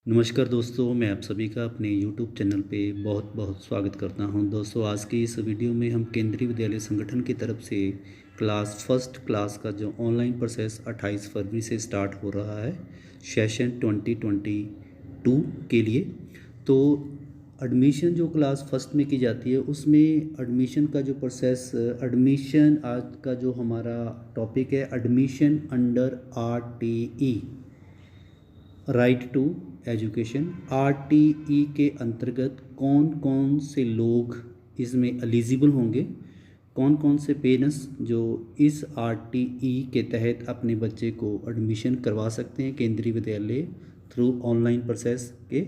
नमस्कार दोस्तों, मैं आप सभी का अपने YouTube चैनल पे बहुत बहुत स्वागत करता हूं। दोस्तों, आज की इस वीडियो में हम केंद्रीय विद्यालय संगठन की तरफ से क्लास फर्स्ट क्लास का जो ऑनलाइन प्रोसेस 28 फरवरी से स्टार्ट हो रहा है सेशन 2022 के लिए। तो एडमिशन जो क्लास फर्स्ट में की जाती है उसमें एडमिशन का जो प्रोसेस एडमिशन आज का जो हमारा टॉपिक है admission under RTE, right to education. RTE के अंतर्गत कौन कौन से लोग इसमें एलिजिबल होंगे, कौन कौन से पेरेंट्स जो इस RTE के तहत अपने बच्चे को एडमिशन करवा सकते हैं केंद्रीय विद्यालय थ्रू ऑनलाइन प्रोसेस के।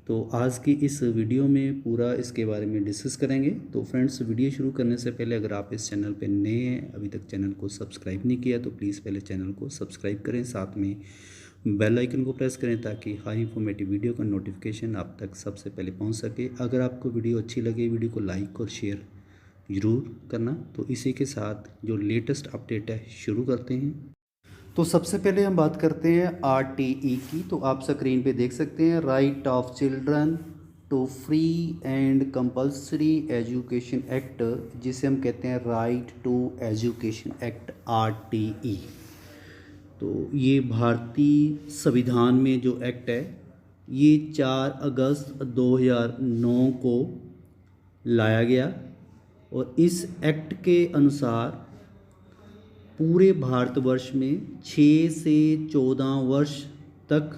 तो आज की इस वीडियो में पूरा इसके बारे में डिस्कस करेंगे। तो फ्रेंड्स, वीडियो शुरू करने से पहले अगर आप इस चैनल पर नए हैं, अभी तक चैनल को सब्सक्राइब नहीं किया, तो प्लीज़ पहले चैनल को सब्सक्राइब करें, साथ में बेल आइकन को प्रेस करें ताकि हाई इन्फॉर्मेटिव वीडियो का नोटिफिकेशन आप तक सबसे पहले पहुंच सके। अगर आपको वीडियो अच्छी लगे, वीडियो को लाइक और शेयर ज़रूर करना। तो इसी के साथ जो लेटेस्ट अपडेट है शुरू करते हैं। तो सबसे पहले हम बात करते हैं RTE की। तो आप स्क्रीन पे देख सकते हैं right of children to free and compulsory education act, जिसे हम कहते हैं right to education act RTE। तो ये भारतीय संविधान में जो एक्ट है ये 4 अगस्त 2009 को लाया गया और इस एक्ट के अनुसार पूरे भारतवर्ष में 6 से 14 वर्ष तक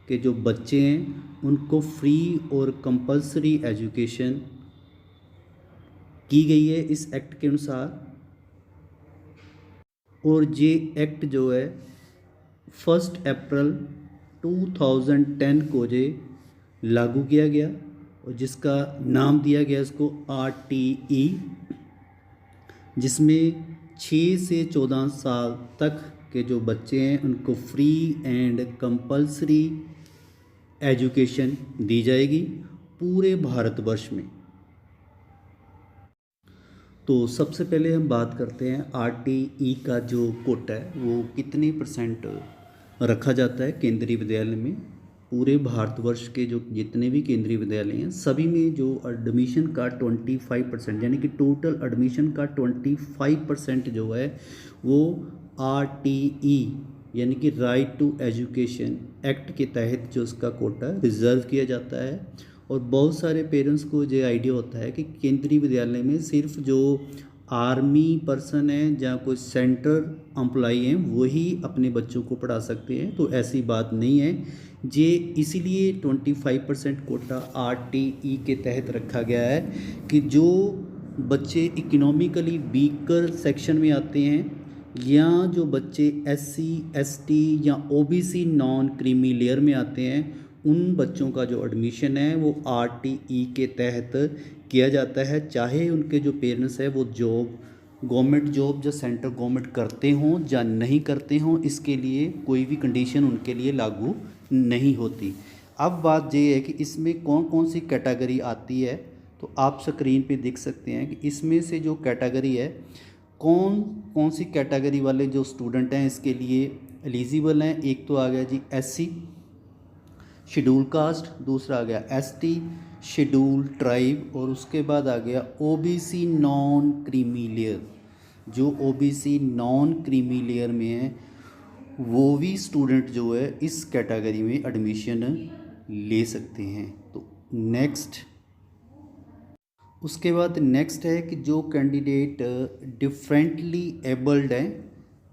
के जो बच्चे हैं उनको फ्री और कंपल्सरी एजुकेशन की गई है इस एक्ट के अनुसार। और ये एक्ट जो है 1 अप्रैल 2010 को ये लागू किया गया और जिसका नाम दिया गया इसको RTE, जिसमें 6 से 14 साल तक के जो बच्चे हैं उनको फ्री एंड कंपल्सरी एजुकेशन दी जाएगी पूरे भारतवर्ष में। तो सबसे पहले हम बात करते हैं RTE का जो कोटा है वो कितने परसेंट रखा जाता है केंद्रीय विद्यालय में। पूरे भारतवर्ष के जो जितने भी केंद्रीय विद्यालय हैं सभी में जो एडमिशन का 25% यानी कि टोटल एडमिशन का 25% जो है वो RTE यानी कि राइट टू एजुकेशन एक्ट के तहत जो उसका कोटा रिजर्व किया जाता है। और बहुत सारे पेरेंट्स को ये आइडिया होता है कि केंद्रीय विद्यालय में सिर्फ जो आर्मी पर्सन है या कोई सेंट्रल एम्प्लॉई हैं वही अपने बच्चों को पढ़ा सकते हैं। तो ऐसी बात नहीं है। ये इसीलिए 25% कोटा RTE के तहत रखा गया है कि जो बच्चे इकोनॉमिकली वीकर सेक्शन में आते हैं या जो बच्चे SC ST या OBC नॉन क्रीमी लेयर में आते हैं उन बच्चों का जो एडमिशन है वो RTE के तहत किया जाता है, चाहे उनके जो पेरेंट्स हैं वो जॉब गवर्नमेंट जॉब या सेंट्रल गवर्नमेंट करते हों या नहीं करते हों। इसके लिए कोई भी कंडीशन उनके लिए लागू नहीं होती। अब बात ये है कि इसमें कौन कौन सी कैटेगरी आती है। तो आप स्क्रीन पे देख सकते हैं कि इसमें से जो कैटेगरी है कौन कौन सी कैटेगरी वाले जो स्टूडेंट हैं इसके लिए एलिजिबल हैं। एक तो आ गया जी SC शेड्यूल कास्ट, दूसरा आ गया ST शेड्यूल ट्राइब और उसके बाद आ गया OBC नॉन क्रीमी लेयर। जो OBC नॉन क्रीमी लेयर में है वो भी स्टूडेंट जो है इस कैटेगरी में एडमिशन ले सकते हैं। तो नेक्स्ट उसके बाद नेक्स्ट है कि जो कैंडिडेट डिफरेंटली एबल्ड हैं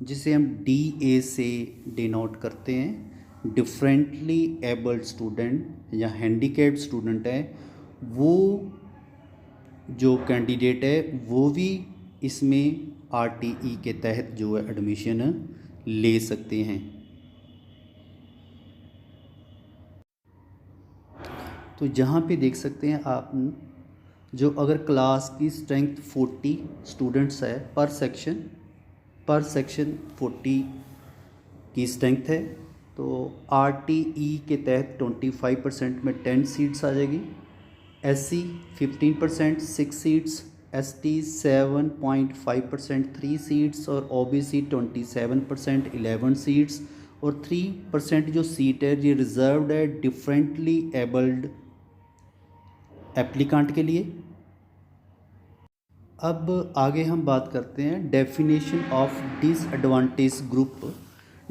जिसे हम DA से डिनोट करते हैं, डिफरेंटली एबल्ड स्टूडेंट या हैंडीकैप्ड स्टूडेंट है, वो जो कैंडिडेट है वो भी इसमें RTE के तहत जो है एडमिशन ले सकते हैं। तो जहाँ पे देख सकते हैं आप जो अगर क्लास की स्ट्रेंथ 40 स्टूडेंट्स है पर सेक्शन 40 की स्ट्रेंथ है तो RTE के तहत 25% में 10 सीट्स आ जाएगी, SC 15% 6 सीट्स, ST 7.5% 3 सीट्स और OBC 27% 11 सीट्स और 3% जो सीट है ये रिजर्व्ड है डिफरेंटली एबल्ड एप्लीकांट के लिए। अब आगे हम बात करते हैं definition of disadvantage group.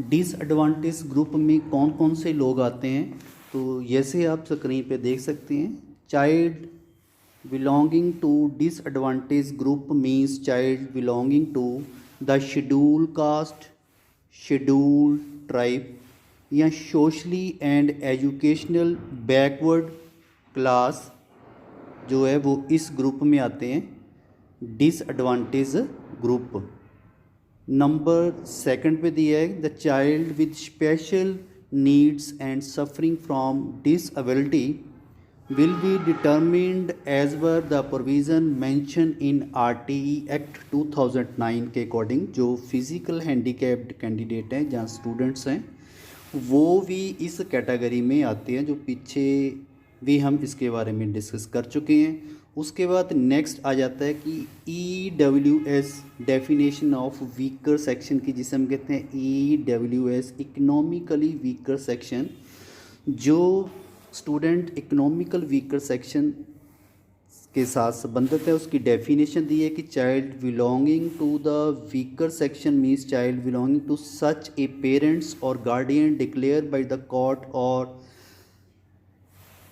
Disadvantage group में कौन कौन से लोग आते हैं, तो जैसे आप स्क्रीन पे देख सकते हैं, child belonging to disadvantaged group means child belonging to the scheduled caste, scheduled tribe या socially and educational backward class जो है वो इस ग्रुप में आते हैं, डिसएडवांटेज ग्रुप। नंबर सेकंड पे दिया है the child with special needs and suffering from disability will be determined as per the provision mentioned in RTE Act 2009 के अकॉर्डिंग। जो फिज़िकल हैंडीकैप्ड कैंडिडेट हैं जहाँ स्टूडेंट्स हैं वो भी इस कैटेगरी में आते हैं, जो पीछे भी हम इसके बारे में डिस्कस कर चुके हैं। उसके बाद नेक्स्ट आ जाता है कि EWS definition of weaker section की, जिसे हम कहते हैं EWS इकोनॉमिकली वीकर सेक्शन। जो स्टूडेंट इकोनॉमिकल वीकर सेक्शन के साथ संबंधित है उसकी डेफिनेशन दी है कि child belonging to the weaker section means child belonging to such a parents और guardian declare by the court और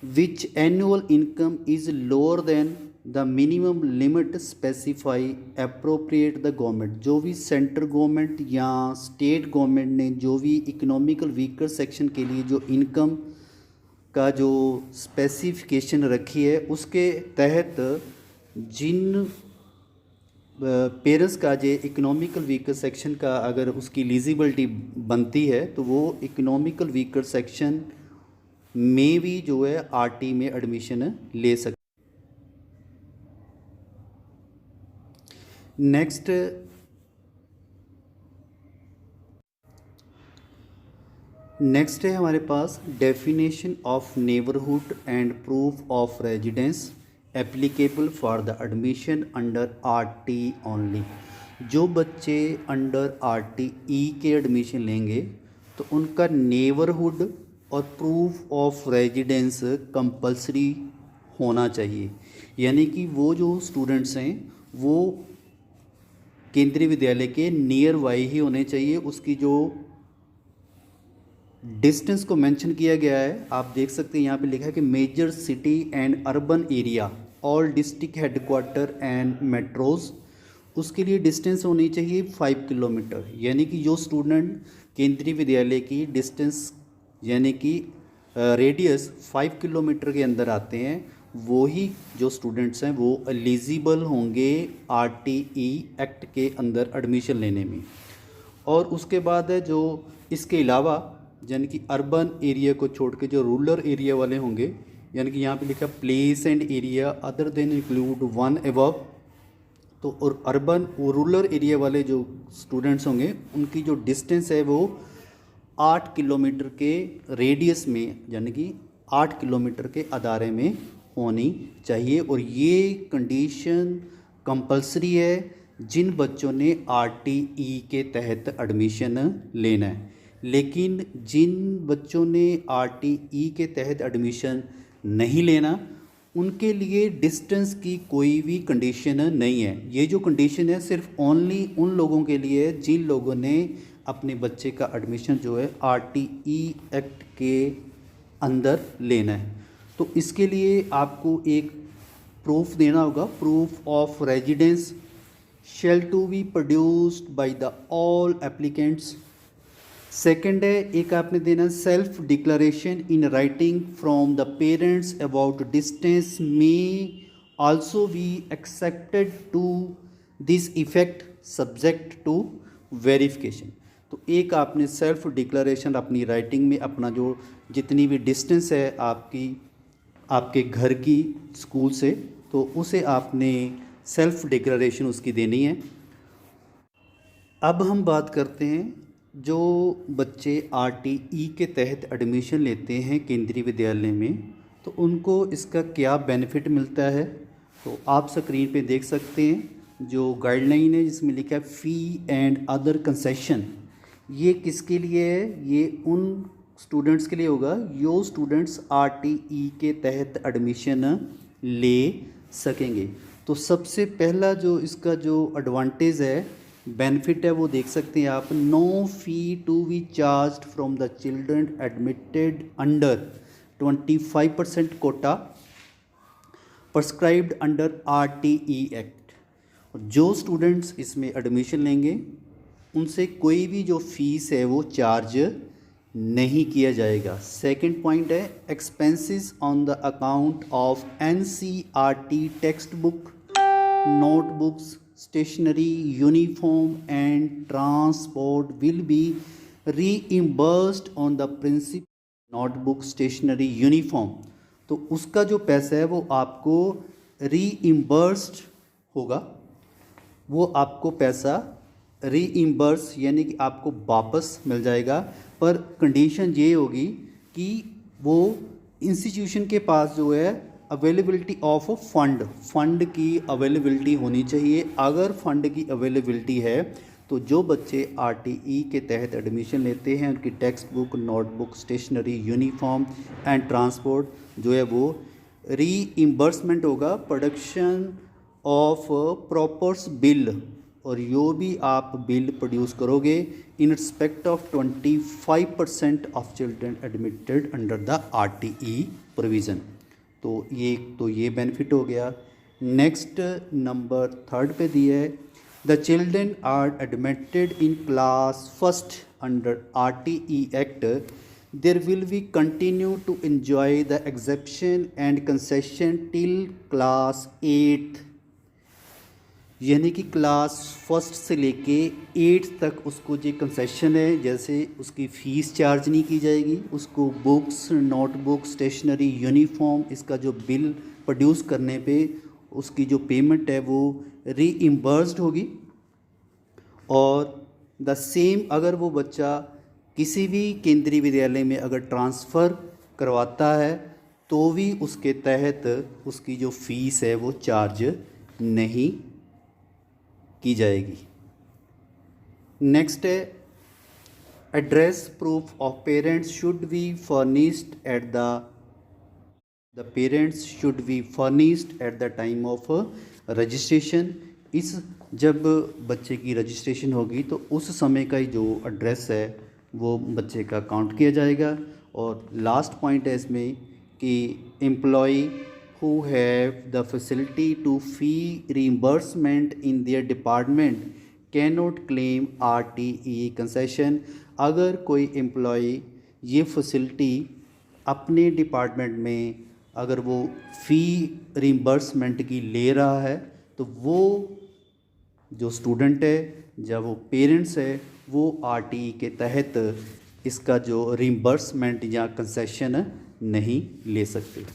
which annual income is lower than the minimum limit specify appropriate the government. जो भी central government या state government ने जो भी economical weaker section के लिए जो इनकम का जो स्पेसिफिकेशन रखी है उसके तहत जिन पेरेंट्स का जो इकोनॉमिकल वीकर सेक्शन का अगर उसकी एलिजिबिलिटी बनती है तो वो इकोनॉमिकल वीकर सेक्शन में भी जो है आरटी में एडमिशन ले सकते। नेक्स्ट है हमारे पास definition of neighbourhood and proof of residence applicable for the admission under RT only. जो बच्चे अंडर आरटीई के एडमिशन लेंगे तो उनका नेबरहुड और प्रूफ ऑफ रेजिडेंस कंपलसरी होना चाहिए, यानी कि वो जो स्टूडेंट्स हैं वो केंद्रीय विद्यालय के नियर बाई ही होने चाहिए। उसकी जो डिस्टेंस को मेंशन किया गया है, आप देख सकते हैं यहाँ पे लिखा है कि major city and urban area all district headquarter and metros, उसके लिए डिस्टेंस होनी चाहिए 5 किलोमीटर। यानी कि जो स्टूडेंट केंद्रीय विद्यालय की डिस्टेंस यानी कि रेडियस 5 किलोमीटर के अंदर आते हैं वो ही जो स्टूडेंट्स हैं वो एलिजिबल होंगे आरटीई एक्ट के अंदर एडमिशन लेने में। और उसके बाद है जो इसके अलावा यानी कि अर्बन एरिया को छोड़ के जो रूरल एरिया वाले होंगे, यानी कि यहाँ पे लिखा place and area other than include one above, तो और अर्बन और रूरल एरिया वाले जो स्टूडेंट्स होंगे उनकी जो डिस्टेंस है वो 8 किलोमीटर के रेडियस में यानी कि 8 किलोमीटर के अदारे में होनी चाहिए। और ये कंडीशन कंपलसरी है जिन बच्चों ने आरटीई के तहत एडमिशन लेना है। लेकिन जिन बच्चों ने आरटीई के तहत एडमिशन नहीं लेना उनके लिए डिस्टेंस की कोई भी कंडीशन नहीं है। ये जो कंडीशन है सिर्फ ओनली उन लोगों के लिए है जिन लोगों ने अपने बच्चे का एडमिशन जो है आरटीई एक्ट के अंदर लेना है। तो इसके लिए आपको एक प्रूफ देना होगा, proof of residence shall to be produced by the all applicants. Second है एक आपने देना self declaration in writing from the parents about distance may also be accepted to this effect subject to verification. तो एक आपने self declaration अपनी writing में अपना जो जितनी भी डिस्टेंस है आपके घर की स्कूल से तो उसे आपने सेल्फ डिक्लेरेशन उसकी देनी है। अब हम बात करते हैं जो बच्चे आरटीई के तहत एडमिशन लेते हैं केंद्रीय विद्यालय में तो उनको इसका क्या बेनिफिट मिलता है। तो आप स्क्रीन पे देख सकते हैं जो गाइडलाइन है जिसमें लिखा है फ़ी एंड अदर कंसेशन, ये किसके लिए है? ये उन स्टूडेंट्स के लिए होगा जो स्टूडेंट्स RTE के तहत एडमिशन ले सकेंगे। तो सबसे पहला जो इसका जो एडवांटेज है, बेनिफिट है, वो देख सकते हैं आप। No fee to be charged from the children admitted under 25% quota prescribed under RTE act. जो स्टूडेंट्स इसमें एडमिशन लेंगे उनसे कोई भी जो फीस है वो चार्ज नहीं किया जाएगा। सेकंड पॉइंट है expenses on the account of NCERT text book, notebooks, stationery, uniform and transport will be reimbursed on the principal notebook, stationery, uniform. तो उसका जो पैसा है वो आपको रीइम्बर्स्ड होगा, वो आपको पैसा रीइम्बर्स यानी कि आपको वापस मिल जाएगा। पर कंडीशन ये होगी कि वो इंस्टीट्यूशन के पास जो है अवेलेबिलिटी ऑफ फंड की अवेलेबिलिटी होनी चाहिए। अगर फंड की अवेलेबिलिटी है तो जो बच्चे RTE के तहत एडमिशन लेते हैं उनकी text book, notebook, stationery, uniform and transport जो है वो रीइम्बर्समेंट होगा। प्रोडक्शन ऑफ प्रॉपर्स बिल, और यो भी आप बिल प्रोड्यूस करोगे in respect of 25% of children admitted under the RTE provision. तो ये बेनिफिट हो गया। नेक्स्ट नंबर 3 पे दिया है the children are admitted in class first under RTE act there will be continue to enjoy the exception and concession till class 8th, यानी कि class first से लेके 8th तक उसको जो कंसेशन है, जैसे उसकी फ़ीस चार्ज नहीं की जाएगी, उसको बुक्स, नोटबुक, स्टेशनरी, यूनिफॉर्म, इसका जो बिल प्रोड्यूस करने पे उसकी जो पेमेंट है वो रीइम्बर्स्ड होगी। और द सेम अगर वो बच्चा किसी भी केंद्रीय विद्यालय में अगर ट्रांसफ़र करवाता है तो भी उसके तहत उसकी जो फ़ीस है वो चार्ज नहीं की जाएगी। नेक्स्ट है address proof of parents should be furnished at the parents should be furnished at the time of registration. इस जब बच्चे की रजिस्ट्रेशन होगी तो उस समय का ही जो एड्रेस है वो बच्चे का काउंट किया जाएगा। और लास्ट पॉइंट है इसमें कि employee who have the facility to fee reimbursement in their department cannot claim RTE concession। अगर कोई एम्प्लॉई ये फैसिलिटी अपने डिपार्टमेंट में अगर वो फ़ी रिम्बर्समेंट की ले रहा है तो वो जो स्टूडेंट है या वो पेरेंट्स है वो RTE के तहत इसका जो रिम्बर्समेंट या कंसेशन नहीं ले सकते।